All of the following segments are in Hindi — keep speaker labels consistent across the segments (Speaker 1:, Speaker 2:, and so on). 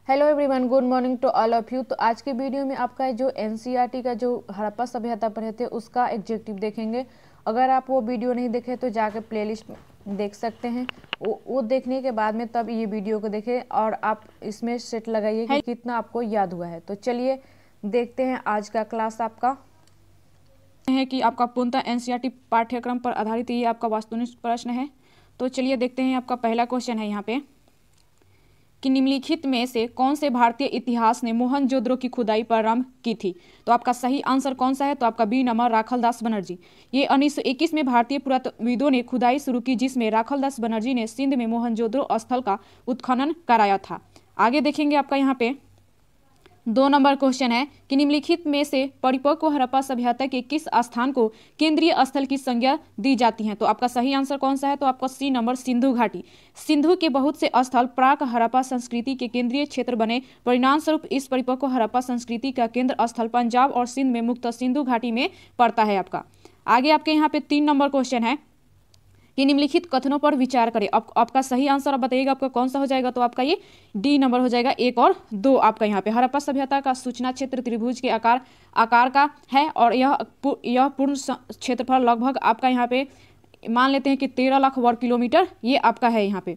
Speaker 1: Hello everyone, good morning to all of you. तो आज के वीडियो में आपका जो एनसीईआरटी का जो हड़प्पा सभ्यता पर थे उसका एग्जेक्टिव देखेंगे। अगर आप वो वीडियो नहीं देखे तो जाकर प्लेलिस्ट देख सकते हैं। वो देखने के बाद में तब ये वीडियो को देखें और आप इसमें सेट लगाइए कि कितना आपको याद हुआ है। तो चलिए देखते हैं आज का क्लास आपका
Speaker 2: है कि आपका पूर्णतः एनसीईआरटी पाठ्यक्रम पर आधारित ये आपका वास्तुनिष्ठ प्रश्न है। तो चलिए देखते हैं। आपका पहला क्वेश्चन है यहाँ पे कि निम्नलिखित में से कौन से भारतीय इतिहास ने मोहनजोदड़ो की खुदाई प्रारंभ की थी। तो आपका सही आंसर कौन सा है? तो आपका बी नंबर राखलदास बनर्जी। ये 1921 में भारतीय पुरातत्वविदों ने खुदाई शुरू की, जिसमें राखलदास बनर्जी ने सिंध में मोहनजोदड़ो स्थल का उत्खनन कराया था। आगे देखेंगे आपका यहाँ पे 2 नंबर क्वेश्चन है कि निम्नलिखित में से परिपक्व हड़प्पा सभ्यता के किस स्थान को केंद्रीय स्थल की संज्ञा दी जाती है। तो आपका सही आंसर कौन सा है? तो आपका सी नंबर सिंधु घाटी। सिंधु के बहुत से स्थल प्राक हड़प्पा संस्कृति के केंद्रीय क्षेत्र बने। परिणाम स्वरूप इस परिपक्व हड़प्पा संस्कृति का केंद्र स्थल पंजाब और सिंध में मुक्त सिंधु घाटी में पड़ता है आपका। आगे आपके यहाँ पे 3 नंबर क्वेश्चन है कि निम्नलिखित कथनों पर विचार करें। आपका सही आंसर आप बताइएगा आपका कौन सा हो जाएगा। तो आपका ये डी नंबर हो जाएगा, 1 और 2 आपका यहाँ पे। हड़प्पा सभ्यता का सूचना क्षेत्र त्रिभुज के आकार का है और यह पूर्ण क्षेत्रफल लगभग आपका यहाँ पे मान लेते हैं कि 13 लाख वर्ग किलोमीटर ये आपका है यहाँ पे।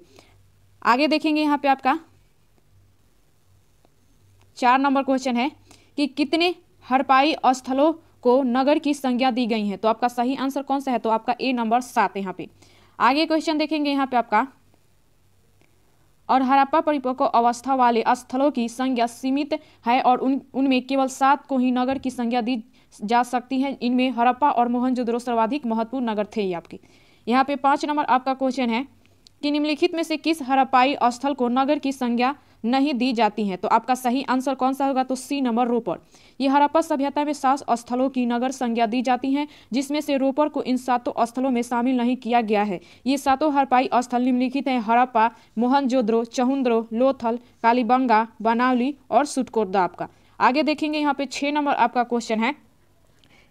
Speaker 2: आगे देखेंगे यहाँ पे आपका 4 नंबर क्वेश्चन है कि कितने हड़प्पाई स्थलों को नगर की संज्ञा दी गई है। तो आपका सही आंसर कौन सा है? तो आपका ए नंबर 7 यहाँ पे। आगे क्वेश्चन देखेंगे यहाँ पे आपका और हड़प्पा परिपक्व अवस्था वाले स्थलों की संज्ञा सीमित है और उनमें केवल 7 को ही नगर की संज्ञा दी जा सकती है। इनमें हड़प्पा और मोहनजोदड़ो सर्वाधिक महत्वपूर्ण नगर थे ये आपके। यहाँ पे 5 नंबर आपका क्वेश्चन है कि निम्नलिखित में से किस हड़प्पाई स्थल को नगर की संज्ञा नहीं दी जाती है। तो आपका सही आंसर कौन सा होगा? तो सी नंबर रोपड़। ये हड़प्पा सभ्यता में 7 स्थलों की नगर संज्ञा दी जाती हैं, जिसमें से रोपड़ को इन 7 स्थलों में शामिल नहीं किया गया है। ये 7 हड़प्पाई स्थल निम्नलिखित हैं: हड़प्पा, मोहनजोदड़ो, चहुंद्रो, लोथल, कालीबंगा, बनावली और सुटकोदा आपका। आगे देखेंगे यहाँ पे 6 नंबर आपका क्वेश्चन है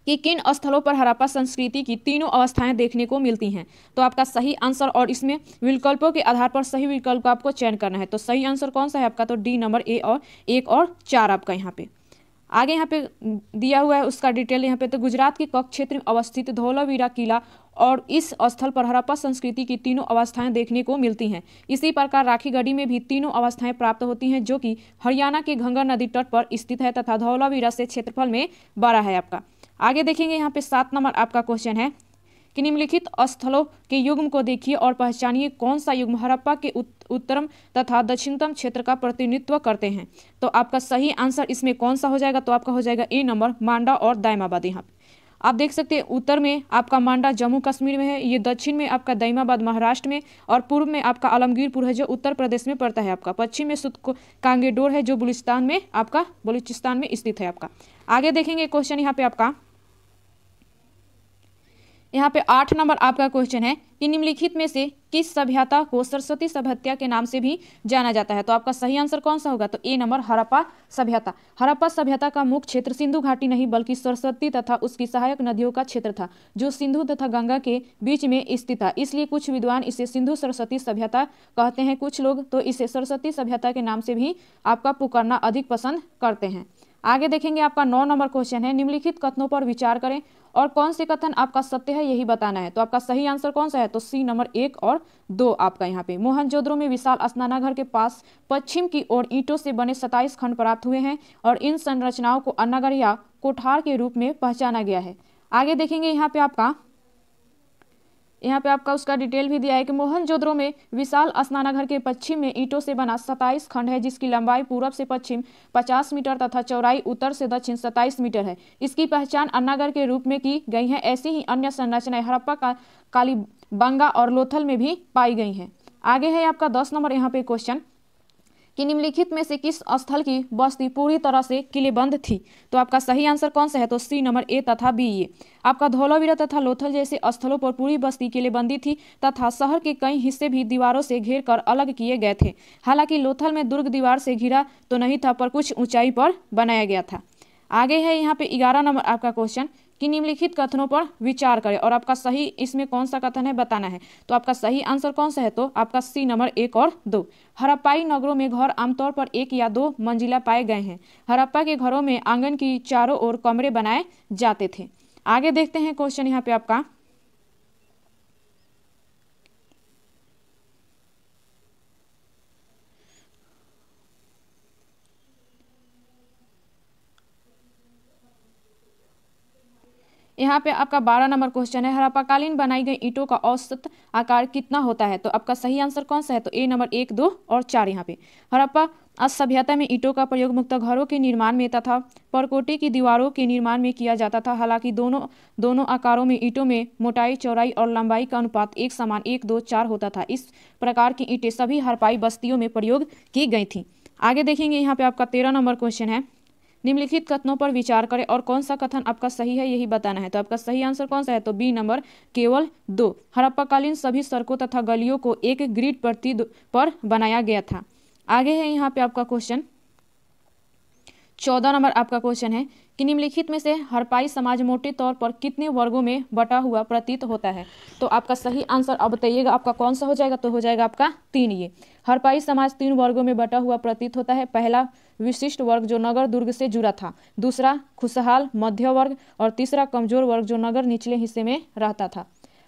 Speaker 2: कि किन स्थलों पर हड़प्पा संस्कृति की तीनों अवस्थाएं देखने को मिलती हैं। तो आपका सही आंसर और इसमें विकल्पों के आधार पर सही विकल्प का आपको चयन करना है। तो सही आंसर कौन सा है आपका? तो डी नंबर 1 और 4 आपका यहाँ पे। आगे यहाँ पे दिया हुआ है उसका डिटेल यहाँ पे। तो गुजरात के कच्छ क्षेत्र में अवस्थित धौलावीरा किला और इस स्थल पर हड़प्पा संस्कृति की तीनों अवस्थाएं देखने को मिलती हैं। इसी प्रकार राखीगढ़ी में भी तीनों अवस्थाएं प्राप्त होती हैं, जो कि हरियाणा के घंगर नदी तट पर स्थित है तथा धौलावीरा से क्षेत्रफल में बड़ा है आपका। आगे देखेंगे यहाँ पे 7 नंबर आपका क्वेश्चन है कि निम्नलिखित स्थलों के युग्म को देखिए और पहचानिए कौन सा युग्म हड़प्पा के उत्तरम तथा दक्षिणतम क्षेत्र का प्रतिनिधित्व करते हैं। तो आपका सही आंसर इसमें कौन सा हो जाएगा? तो आपका हो जाएगा ए नंबर मांडा और दायमाबाद। यहाँ पे आप देख सकते हैं उत्तर में आपका मांडा जम्मू कश्मीर में है, ये दक्षिण में आपका दायमाबाद महाराष्ट्र में और पूर्व में आपका आलमगीरपुर है जो उत्तर प्रदेश में पड़ता है आपका। पश्चिम में कांगेडोर है जो बलूचिस्तान में स्थित है आपका। आगे देखेंगे क्वेश्चन यहाँ पे आपका यहाँ पे 8 नंबर आपका क्वेश्चन है कि निम्नलिखित में से किस सभ्यता को सरस्वती सभ्यता के नाम से भी जाना जाता है। तो आपका सही आंसर कौन सा होगा? तो ए नंबर हड़प्पा सभ्यता। हड़प्पा सभ्यता का मुख्य क्षेत्र सिंधु घाटी नहीं बल्कि सरस्वती तथा उसकी सहायक नदियों का क्षेत्र था, जो सिंधु तथा गंगा के बीच में स्थित था। इसलिए कुछ विद्वान इसे सिंधु सरस्वती सभ्यता कहते हैं, कुछ लोग तो इसे सरस्वती सभ्यता के नाम से भी आपका पुकारना अधिक पसंद करते हैं। आगे देखेंगे आपका 9 नंबर क्वेश्चन है निम्नलिखित कथनों पर विचार करें और कौन से कथन आपका सत्य है यही बताना है। तो आपका सही आंसर कौन सा है? तो सी नंबर 1 और 2 आपका यहाँ पे। मोहनजोदड़ो में विशाल स्नानागार के पास पश्चिम की ओर ईंटों से बने 27 खंड प्राप्त हुए हैं और इन संरचनाओं को अन्नागार या कोठार के रूप में पहचाना गया है। आगे देखेंगे यहाँ पे आपका उसका डिटेल भी दिया है कि मोहनजोदड़ो में विशाल स्नानागार के पश्चिम में ईंटों से बना 27 खंड है, जिसकी लंबाई पूरब से पश्चिम 50 मीटर तथा चौड़ाई उत्तर से दक्षिण 27 मीटर है। इसकी पहचान अन्नागार के रूप में की गई है। ऐसी ही अन्य संरचनाएं हड़प्पा का कालीबंगा और लोथल में भी पाई गई हैं। आगे है आपका 10 नंबर यहाँ पे क्वेश्चन कि निम्नलिखित में से किस स्थल की बस्ती पूरी तरह से किलेबंद थी। तो आपका सही आंसर कौन सा है? तो सी नंबर ए तथा बी। ये आपका धौलावीरा तथा लोथल जैसे स्थलों पर पूरी बस्ती किलेबंदी थी तथा शहर के कई हिस्से भी दीवारों से घेर कर अलग किए गए थे। हालांकि लोथल में दुर्ग दीवार से घिरा तो नहीं था, पर कुछ ऊंचाई पर बनाया गया था। आगे है यहाँ पे 11 नंबर आपका क्वेश्चन कि निम्नलिखित कथनों पर विचार करें और आपका सही इसमें कौन सा कथन है बताना है। तो आपका सही आंसर कौन सा है, तो आपका सी नंबर 1 और 2। हड़प्पाई नगरों में घर आमतौर पर 1 या 2 मंजिला पाए गए हैं। हड़प्पा के घरों में आंगन की चारों ओर कमरे बनाए जाते थे। आगे देखते हैं क्वेश्चन यहाँ पे आपका, यहाँ पे आपका 12 नंबर क्वेश्चन है, हड़प्पाकालीन बनाई गई ईंटों का औसत आकार कितना होता है। तो आपका सही आंसर कौन सा है, तो ए नंबर 1, 2 और 4। यहाँ पे हड़प्पा सभ्यता में ईंटों का प्रयोग मुख्यतः घरों के निर्माण में तथा परकोटे की दीवारों के निर्माण में किया जाता था। हालांकि दोनों आकारों में ईंटों में मोटाई, चौड़ाई और लंबाई का अनुपात एक समान 1, 2, 4 होता था। इस प्रकार की ईंटें सभी हड़प्पाई बस्तियों में प्रयोग की गई थी। आगे देखेंगे यहाँ पे आपका 13 नंबर क्वेश्चन है, निम्नलिखित कथनों पर विचार करें और कौन सा कथन आपका सही है यही बताना है। तो आपका सही आंसर कौन सा है, तो बी नंबर केवल 2। हड़प्पाकालीन सभी सड़कों तथा गलियों को एक ग्रिड पर बनाया गया था। आगे है यहाँ पे आपका क्वेश्चन 14 नंबर आपका क्वेश्चन है कि निम्नलिखित में से हड़प्पाई समाज मोटे तौर पर कितने वर्गों में बटा हुआ प्रतीत होता है। तो आपका सही आंसर अब बताइएगा आपका कौन सा हो जाएगा, तो हो जाएगा आपका 3। ये हड़प्पाई समाज 3 वर्गों में बटा हुआ प्रतीत होता है। पहला विशिष्ट वर्ग जो नगर दुर्ग से जुड़ा था, दूसरा खुशहाल मध्य वर्ग और तीसरा कमजोर वर्ग जो नगर निचले हिस्से में रहता था।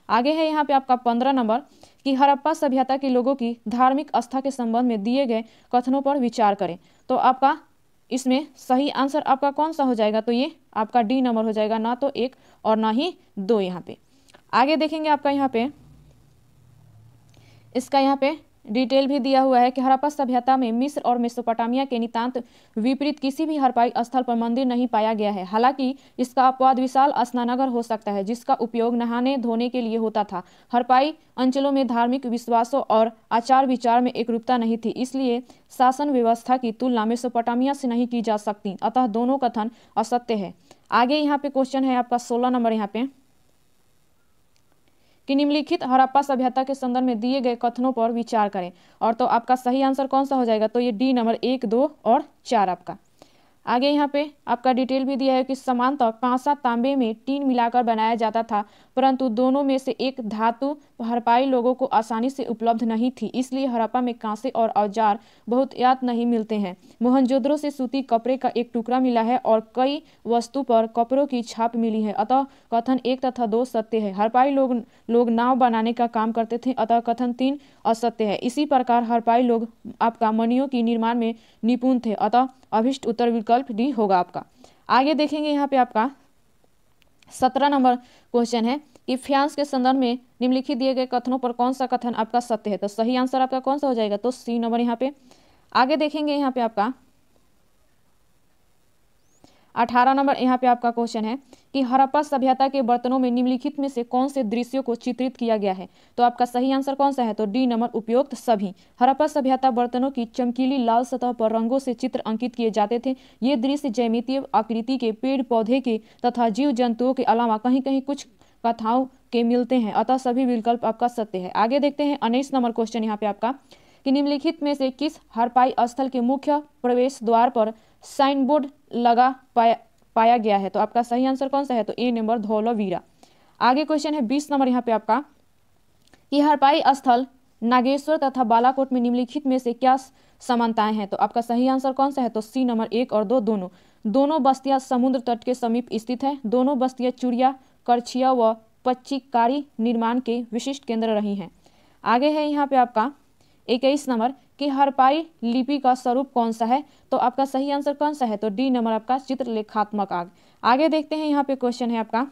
Speaker 2: आगे है यहाँ पे आपका 15 नंबर कि हड़प्पा सभ्यता के लोगों की धार्मिक आस्था के संबंध में दिए गए कथनों पर विचार करें। तो आपका इसमें सही आंसर आपका कौन सा हो जाएगा, तो ये आपका डी नंबर हो जाएगा, ना तो 1 और ना ही 2। यहाँ पे आगे देखेंगे आपका यहाँ पे इसका यहाँ पे डिटेल भी दिया हुआ है कि हड़प्पा सभ्यता में मिस्र और मेसोपोटामिया के नितांत विपरीत किसी भी हड़प्पाई स्थल पर मंदिर नहीं पाया गया है। हालांकि इसका अपवाद विशाल स्नानघर हो सकता है जिसका उपयोग नहाने धोने के लिए होता था। हड़प्पाई अंचलों में धार्मिक विश्वासों और आचार विचार में एकरूपता नहीं थी, इसलिए शासन व्यवस्था की तुलना मेसोपोटामिया से नहीं की जा सकती, अतः दोनों कथन असत्य है। आगे यहाँ पे क्वेश्चन है आपका 16 नंबर यहाँ पे कि निम्नलिखित हड़प्पा सभ्यता के संदर्भ में दिए गए कथनों पर विचार करें। और तो आपका सही आंसर कौन सा हो जाएगा, तो ये डी नंबर 1, 2 और 4 आपका। आगे यहाँ पे आपका डिटेल भी दिया है कि सामान्यतः कांसा तांबे में टीन मिलाकर बनाया जाता था, परंतु दोनों में से एक धातु हड़प्पाई लोगों को आसानी से उपलब्ध नहीं थी, इसलिए हड़प्पा में कांसे और औजार बहुतायत नहीं मिलते हैं। मोहनजोदड़ो से सूती कपड़े का एक टुकड़ा मिला है और कई वस्तु पर कपड़ों की छाप मिली है, अतः कथन 1 तथा 2 सत्य है। हड़प्पाई लोग नाव बनाने का काम करते थे, अतः कथन 3 असत्य है। इसी प्रकार हड़प्पाई लोग आपका मणियों की निर्माण में निपुण थे, अतः अभिष्ट उत्तर विकल्प डी होगा आपका। आगे देखेंगे यहाँ पे आपका 17 नंबर क्वेश्चन है कि फ्रांस के संदर्भ में निम्नलिखित दिए गए कथनों पर कौन सा कथन आपका सत्य है। तो सही आंसर आपका कौन सा हो जाएगा, तो सी नंबर यहाँ पे। आगे देखेंगे यहाँ पे आपका 18 नंबर यहाँ पे आपका क्वेश्चन है कि हड़प्पा सभ्यता के बर्तनों में निम्नलिखित में से कौन से दृश्यों को चित्रित किया गया है। तो आपका सही आंसर कौन सा है, तो डी नंबर उपयुक्त सभी। हड़प्पा सभ्यता बर्तनों की चमकीली लाल सतह पर रंगों से चित्र अंकित किए जाते थे। ये दृश्य ज्यामितीय आकृति के, पेड़ पौधे के तथा जीव जंतुओं के अलावा कहीं कहीं कुछ कथाओं के मिलते हैं, अतः सभी विकल्प आपका सत्य है। आगे देखते हैं 19 नंबर क्वेश्चन यहाँ पे आपका कि निम्नलिखित में से किस हड़प्पाई स्थल के मुख्य प्रवेश द्वार पर साइन बोर्ड लगा पाया गया है। तो आपका सही आंसर कौन सा है, तो ए नंबर धौलावीरा। आगे क्वेश्चन है 20 नंबर यहाँ पे आपका कि हड़प्पाई स्थल नागेश्वर तथा बालाकोट में निम्नलिखित में से क्या समानताएं हैं। तो आपका सही आंसर कौन सा है, तो सी नंबर 1 और 2 दोनों बस्तियां समुद्र तट के समीप स्थित है। दोनों बस्तियां चूड़िया, करछिया व पच्चीकारी निर्माण के विशिष्ट केंद्र रही हैं। आगे है यहाँ पे आपका 21 नंबर कि हड़प्पाई लिपि का स्वरूप कौन सा है। तो आपका सही आंसर कौन सा है, तो डी नंबर आपका चित्रलेखात्मक आग। आगे देखते हैं यहाँ पे क्वेश्चन है आपका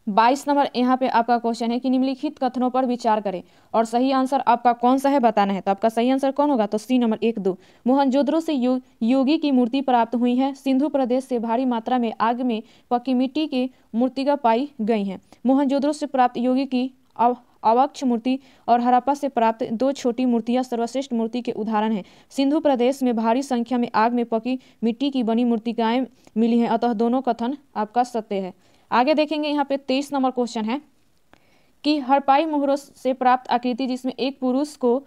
Speaker 2: 22 नंबर यहाँ पे आपका क्वेश्चन है कि निम्नलिखित कथनों पर विचार करें और सही आंसर आपका कौन सा है बताना है। तो आपका सही आंसर कौन होगा, तो सी नंबर 1, 2। मोहनजोदड़ो से योगी की मूर्ति प्राप्त हुई है। सिंधु प्रदेश से भारी मात्रा में आग में पकी मिट्टी की मूर्तियां पाई गई हैं। मोहनजोदड़ो से प्राप्त योगी की अवक्ष मूर्ति और हड़प्पा से प्राप्त 2 छोटी मूर्तियां सर्वश्रेष्ठ मूर्ति के उदाहरण हैं। सिंधु प्रदेश में भारी संख्या में आग में पकी मिट्टी की बनी मूर्तिकाएं मिली हैं, अतः दोनों कथन आपका सत्य है। आगे देखेंगे यहाँ पे 23 नंबर क्वेश्चन है कि हड़प्पाई मोहरों से प्राप्त आकृति जिसमें एक पुरुष को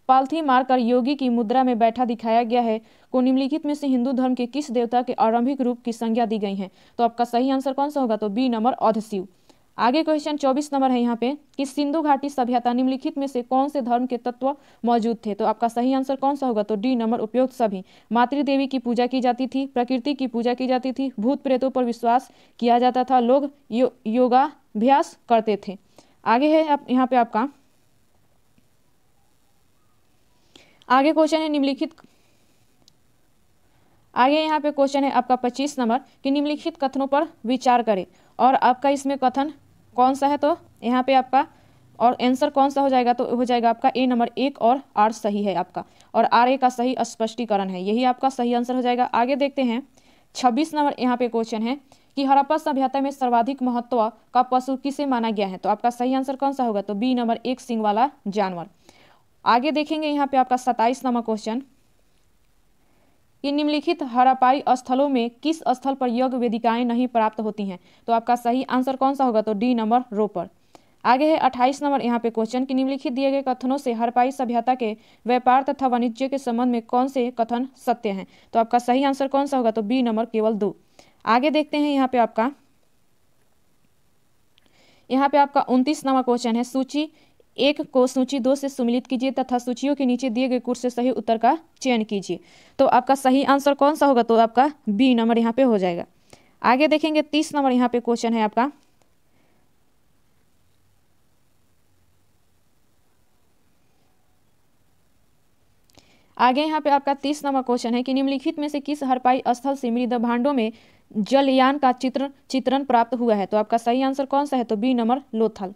Speaker 2: पालथी मारकर योगी की मुद्रा में बैठा दिखाया गया है को निम्नलिखित में से हिंदू धर्म के किस देवता के आरंभिक रूप की संज्ञा दी गई है? तो आपका सही आंसर कौन सा होगा? तो बी नंबर अधशिव। आगे क्वेश्चन 24 नंबर है यहाँ पे कि सिंधु घाटी सभ्यता निम्नलिखित में से कौन से धर्म के तत्व मौजूद थे? तो आपका सही आंसर कौन सा होगा? तो डी नंबर उपयुक्त सभी। मातृदेवी की पूजा की जाती थी, प्रकृति की पूजा की जाती थी, भूत प्रेतों पर विश्वास किया जाता था, लोग योगाभ्यास करते थे। आगे है यहाँ पे आपका आगे क्वेश्चन है निम्नलिखित आगे यहाँ पे क्वेश्चन है आपका 25 नंबर कि निम्नलिखित कथनों पर विचार करें और आपका इसमें कथन कौन सा है? तो यहाँ पे आपका और आंसर कौन सा हो जाएगा? तो हो जाएगा आपका ए नंबर 1 और आर सही है आपका, और आर ए का सही स्पष्टीकरण है, यही आपका सही आंसर हो जाएगा। आगे देखते हैं 26 नंबर यहाँ पे क्वेश्चन है कि हड़प्पा सभ्यता में सर्वाधिक महत्व का पशु किसे माना गया है? तो आपका सही आंसर कौन सा होगा? तो बी नंबर 1 सिंग वाला जानवर। आगे देखेंगे यहाँ पे आपका 27 नंबर क्वेश्चन कि निम्नलिखित हड़प्पाई स्थलों में किस स्थल पर यज्ञ वेदिकाएं नहीं प्राप्त होती हैं? तो आपका सही आंसर कौन सा होगा? तो डी नंबर रोपर। आगे है 28 नंबर यहाँ पे क्वेश्चन कि निम्नलिखित दिए गए कथनों से हड़प्पाई सभ्यता के व्यापार तथा वाणिज्य के संबंध में कौन से कथन सत्य हैं? तो आपका सही आंसर कौन सा होगा? तो बी नंबर केवल 2। आगे देखते हैं यहाँ पे आपका 29 नंबर क्वेश्चन है सूची 1 को सूची 2 से सम्मिलित कीजिए तथा सूचियों के नीचे दिए गए कुछ से सही उत्तर का चयन कीजिए। तो आपका सही आंसर कौन सा होगा? तो आपका बी नंबर यहाँ पे हो जाएगा। आगे देखेंगे 30 नंबर यहाँ पे क्वेश्चन है आपका आगे यहाँ पे आपका 30 नंबर क्वेश्चन है कि निम्नलिखित में से किस हड़प्पाई स्थल से मृद भांडों में जलयान का चित्रण प्राप्त हुआ है? तो आपका सही आंसर कौन सा है? तो बी नंबर लोथल।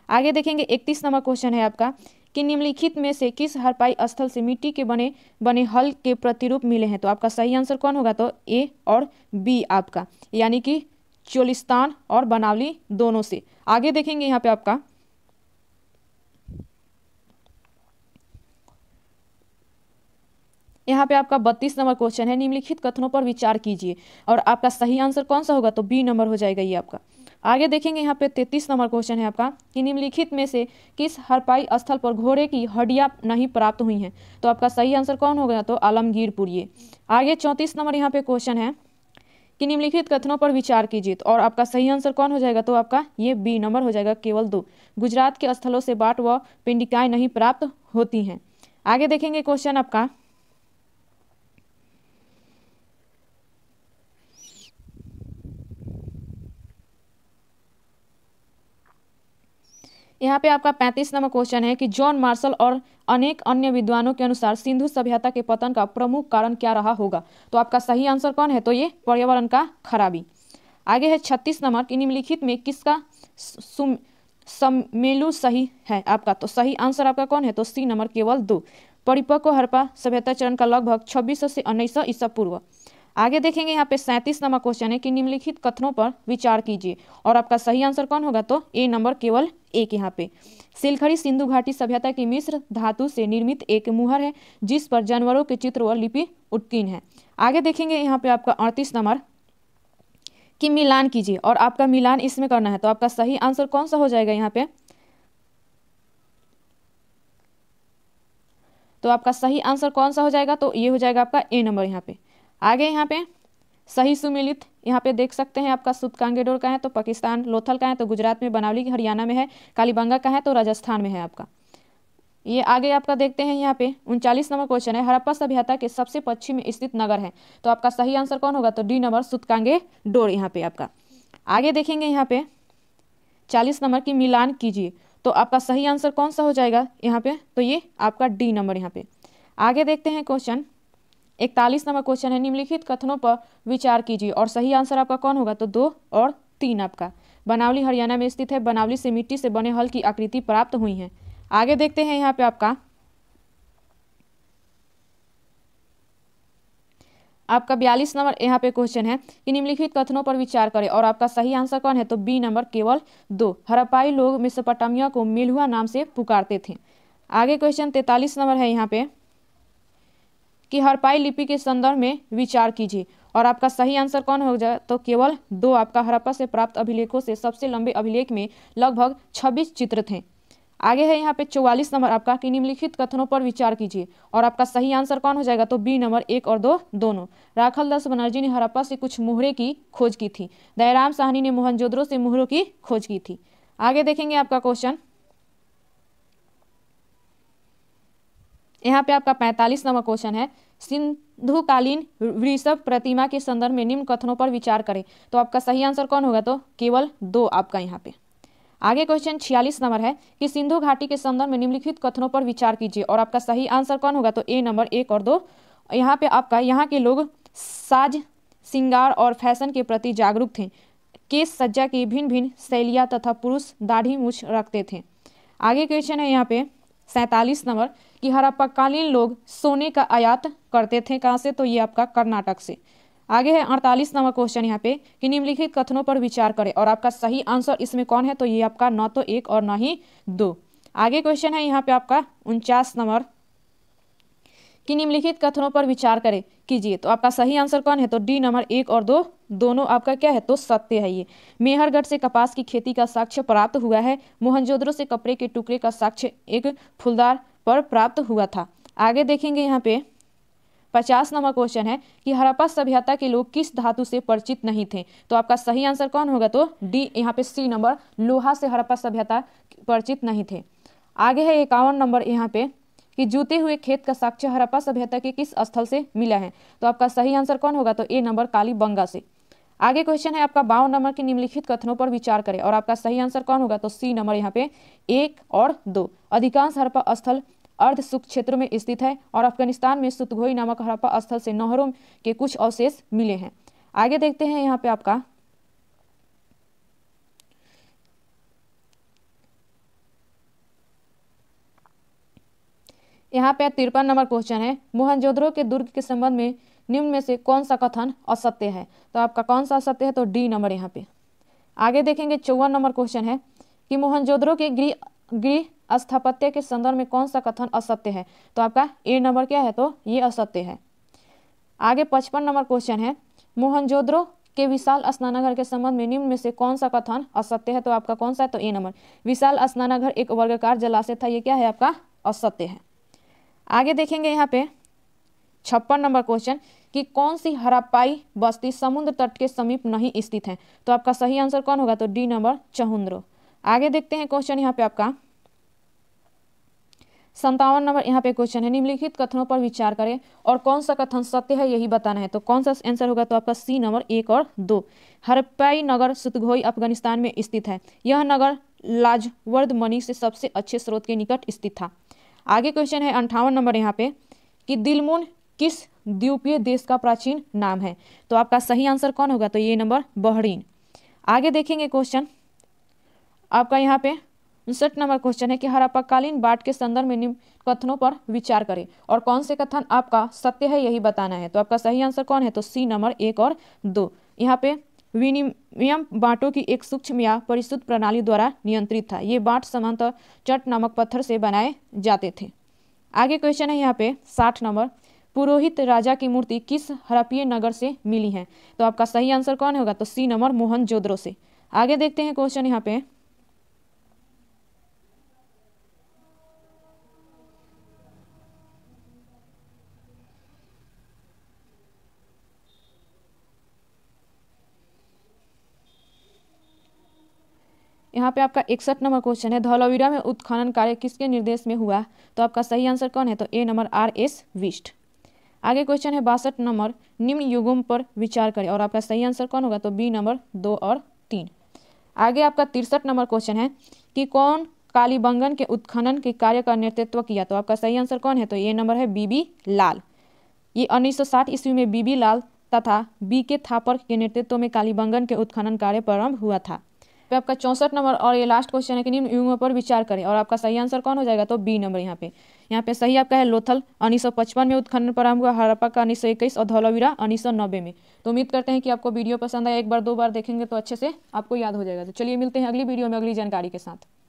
Speaker 2: आगे देखेंगे 31 नंबर क्वेश्चन है आपका कि निम्नलिखित में से किस हड़प्पाई स्थल से मिट्टी के बने हल के प्रतिरूप मिले हैं? तो आपका सही आंसर कौन होगा? तो ए और बी आपका, यानी कि चोलिस्तान और बनावली दोनों से। आगे देखेंगे यहाँ पे आपका यहाँ पे आपका 32 नंबर क्वेश्चन है निम्नलिखित कथनों पर विचार कीजिए और आपका सही आंसर कौन सा होगा? तो बी नंबर हो जाएगा ये आपका। आगे देखेंगे यहाँ पे 33 नंबर क्वेश्चन है आपका कि निम्नलिखित में से किस हड़प्पाई स्थल पर घोड़े की हड्डियां नहीं प्राप्त हुई हैं? तो आपका सही आंसर कौन होगा? तो आलमगीरपुर ये। आगे 34 नंबर यहाँ पे क्वेश्चन है कि निम्नलिखित कथनों पर विचार कीजिए और आपका सही आंसर कौन हो जाएगा? तो आपका ये बी नंबर हो जाएगा केवल 2। गुजरात के स्थलों से बाट व पिंडिकाएं नहीं प्राप्त होती हैं। आगे देखेंगे क्वेश्चन आपका यहाँ पे आपका 35 नंबर क्वेश्चन है कि जॉन मार्शल और अनेक अन्य विद्वानों के अनुसार सिंधु सभ्यता के पतन का प्रमुख कारण क्या रहा होगा? तो आपका सही आंसर कौन है? तो ये पर्यावरण का खराबी। आगे है 36 नंबर कि निम्नलिखित में किसका सम्मेलु सही है आपका? तो सही आंसर आपका कौन है? तो सी नंबर केवल 2। परिपक्व हड़प्पा सभ्यता चरण का लगभग 2600 से 1900 ईसा पूर्व। आगे देखेंगे यहाँ पे 37 नंबर क्वेश्चन है कि निम्नलिखित कथनों पर विचार कीजिए और आपका सही आंसर कौन होगा? तो ए नंबर केवल 1 यहाँ पे। सिलखड़ी सिंधु घाटी सभ्यता की मिश्र धातु से निर्मित एक मुहर है जिस पर जानवरों के चित्र व लिपि उत्कीर्ण है। आगे देखेंगे यहाँ पे आपका 38 नंबर कि मिलान कीजिए और आपका मिलान इसमें करना है। तो आपका सही आंसर कौन सा हो जाएगा यहाँ पे? तो आपका सही आंसर कौन सा हो जाएगा? तो ये हो जाएगा आपका ए नंबर यहाँ पे। आगे यहाँ पे सही सुमेलित यहाँ पे देख सकते हैं आपका सूतकांगेडोर का है तो पाकिस्तान, लोथल का है तो गुजरात में, बनावली हरियाणा में है, कालीबंगा का है तो राजस्थान में है आपका। ये आगे आपका देखते हैं यहाँ पे 39 नंबर क्वेश्चन है हड़प्पा सभ्यता के सबसे पश्चिम में स्थित नगर है। तो आपका सही आंसर कौन होगा? तो डी नंबर सूतकांगेडोर यहाँ पे आपका। आगे देखेंगे यहाँ पे 40 नंबर की मिलान कीजिए तो आपका सही आंसर कौन सा हो जाएगा यहाँ पे? तो ये आपका डी नंबर यहाँ पे। आगे देखते हैं क्वेश्चन 41 नंबर क्वेश्चन है निम्नलिखित कथनों पर विचार कीजिए और सही आंसर आपका कौन होगा? तो 2 और 3 आपका। बनावली हरियाणा में स्थित है, बनावली से मिट्टी से बने हल की आकृति प्राप्त हुई है। आगे देखते हैं यहाँ पे आपका 42 नंबर यहाँ पे क्वेश्चन है कि निम्नलिखित कथनों पर विचार करें और आपका सही आंसर कौन है? तो बी नंबर केवल 2। हड़प्पाई लोग मेसोपोटामिया को मेलुहा नाम से पुकारते थे। आगे क्वेश्चन 43 नंबर है यहाँ पे कि हड़प्पाई लिपि के संदर्भ में विचार कीजिए और आपका सही आंसर कौन हो जाए? तो केवल 2 आपका। हड़प्पा से प्राप्त अभिलेखों से सबसे लंबे अभिलेख में लगभग 26 चित्र थे। आगे है यहाँ पे 44 नंबर आपका कि निम्नलिखित कथनों पर विचार कीजिए और आपका सही आंसर कौन हो जाएगा, तो बी नंबर 1 और 2 दोनों। राखलदास बनर्जी ने हड़प्पा से कुछ मुहरे की खोज की थी। दयाराम साहनी ने मोहनजोदड़ो से मुहरों की खोज की थी। आगे देखेंगे आपका क्वेश्चन, यहाँ पे आपका 45 नंबर क्वेश्चन है, सिंधुकालीन वृषभ प्रतिमा के संदर्भ में निम्न कथनों पर विचार करें। तो आपका सही आंसर कौन होगा, तो केवल 2 आपका यहाँ पे। आगे क्वेश्चन 46 नंबर है कि सिंधु घाटी के संदर्भ में निम्नलिखित कथनों पर विचार कीजिए और आपका सही आंसर कौन होगा, तो ए नंबर 1 और 2। यहाँ पे आपका यहाँ के लोग साज श्रृंगार और फैशन के प्रति जागरूक थे। केश सज्जा की भिन्न भिन्न शैलियाँ तथा पुरुष दाढ़ी मूछ रखते थे। आगे क्वेश्चन है यहाँ पे 47 नंबर कि हड़प्पाकालीन लोग सोने का आयात करते थे, कहाँ से, तो ये आपका कर्नाटक से। आगे है 48 नंबर क्वेश्चन यहाँ पे कि निम्नलिखित कथनों पर विचार करें और आपका सही आंसर इसमें कौन है, तो ये आपका न तो 1 और न ही 2। आगे क्वेश्चन है यहाँ पे आपका 49 नंबर कि निम्नलिखित कथनों पर विचार करें कीजिए। तो आपका सही आंसर कौन है, तो डी नंबर 1 और 2 दोनों आपका क्या है, तो सत्य है। ये मेहरगढ़ से कपास की खेती का साक्ष्य प्राप्त हुआ है। मोहनजोदड़ो से कपड़े के टुकड़े का साक्ष्य एक फूलदार पर प्राप्त हुआ था। आगे देखेंगे यहाँ पे 50 नंबर क्वेश्चन है कि हड़प्पा सभ्यता के लोग किस धातु से परिचित नहीं थे। तो आपका सही आंसर कौन होगा, तो डी यहाँ पे सी नंबर, लोहा से हड़प्पा सभ्यता परिचित नहीं थे। आगे है 51 नंबर यहाँ पे कि जूते हुए खेत का साक्ष्य हड़प्पा सभ्यता के किस स्थल से मिला है। तो आपका सही आंसर कौन होगा, तो ए नंबर, कालीबंगा से। आगे क्वेश्चन है आपका 52 नंबर के निम्नलिखित कथनों पर विचार करें और आपका सही आंसर कौन होगा, तो सी नंबर यहाँ पे 1 और 2। अधिकांश हड़प्पा स्थल अर्ध शुष्क क्षेत्र में स्थित है और अफगानिस्तान में सुतघोई नामक हड़प्पा स्थल से नहरों के कुछ अवशेष मिले हैं। आगे देखते हैं यहाँ पे आपका यहाँ पे 53 नंबर क्वेश्चन है, मोहनजोदड़ो के दुर्ग के संबंध में निम्न में से कौन सा कथन असत्य है। तो आपका कौन सा असत्य है, तो डी नंबर यहाँ पे। आगे देखेंगे 54 नंबर क्वेश्चन है कि मोहनजोदड़ो के गृह स्थापत्य के संदर्भ में कौन सा कथन असत्य है। तो आपका ए नंबर क्या है, तो ये असत्य है। आगे 55 नंबर क्वेश्चन है, मोहनजोदड़ो के विशाल स्नानागार के संबंध में निम्न में से कौन सा कथन असत्य है। तो आपका कौन सा है, तो ए नंबर, विशाल स्नानागार एक वर्गाकार जलाशय था, ये क्या है आपका असत्य है। आगे देखेंगे यहाँ पे 56 नंबर क्वेश्चन कि कौन सी हड़प्पाई बस्ती समुद्र तट के समीप नहीं स्थित है। तो आपका सही आंसर कौन होगा, तो डी नंबर, चहुंद्रो। आगे देखते हैं क्वेश्चन यहाँ पे आपका 57 नंबर यहाँ पे क्वेश्चन है, निम्नलिखित कथनों पर विचार करें और कौन सा कथन सत्य है यही बताना है। तो कौन सा आंसर होगा, तो आपका सी नंबर 1 और 2। हड़प्पाई नगर सुतघोई अफगानिस्तान में स्थित है। यह नगर लाजवर्द मणि से सबसे अच्छे स्रोत के निकट स्थित था। आगे क्वेश्चन है 58 नंबर यहाँ पे कि दिलमुन किस द्वीपीय देश का प्राचीन नाम है। तो आपका सही आंसर कौन होगा, तो ये नंबर, बहरीन। आगे देखेंगे क्वेश्चन आपका यहाँ पे 59 नंबर क्वेश्चन है कि हड़प्पाकालीन बाट के संदर्भ में निम्न कथनों पर विचार करें और कौन से कथन आपका सत्य है यही बताना है। तो आपका सही आंसर कौन है, तो सी नंबर 1 और 2। यहाँ पे विनिमय बांटों की एक सूक्ष्म या परिशुद्ध प्रणाली द्वारा नियंत्रित था। ये बांट समांतर चट नामक पत्थर से बनाए जाते थे। आगे क्वेश्चन है यहाँ पे 60 नंबर, पुरोहित राजा की मूर्ति किस हड़प्पीय नगर से मिली है। तो आपका सही आंसर कौन होगा, तो सी नंबर, मोहनजोदड़ो से। आगे देखते हैं क्वेश्चन यहाँ पे आपका 61 नंबर क्वेश्चन है, धौलावीरा में उत्खनन कार्य किसके निर्देश में हुआ। तो आपका सही आंसर कौन है, तो ए नंबर, R.S. विष्ट। आगे क्वेश्चन है 62 नंबर, निम्न युगों पर विचार करें और आपका सही आंसर कौन होगा, तो बी नंबर 2 और 3। आगे आपका 63 नंबर क्वेश्चन है कि कौन कालीबंगन के उत्खनन के कार्य का नेतृत्व किया। तो आपका सही आंसर कौन है, तो ये नंबर है, बीबी लाल। ये 1960 ईस्वी में बीबी लाल तथा B.K. थापर के नेतृत्व में कालीबंगन के उत्खनन कार्य प्रारंभ हुआ था। पे आपका 64 नंबर और ये लास्ट क्वेश्चन है कि निम्न युगों पर विचार करें और आपका सही आंसर कौन हो जाएगा, तो बी नंबर। यहाँ पे सही आपका है लोथल 1955 में उत्खनन प्रारंभ हुआ, हड़प्पा का 1921 और धौलावीरा 1990 में। तो उम्मीद करते हैं कि आपको वीडियो पसंद आया। एक बार 2 बार देखेंगे तो अच्छे से आपको याद हो जाएगा। तो चलिए मिलते हैं अगली वीडियो में अगली जानकारी के साथ।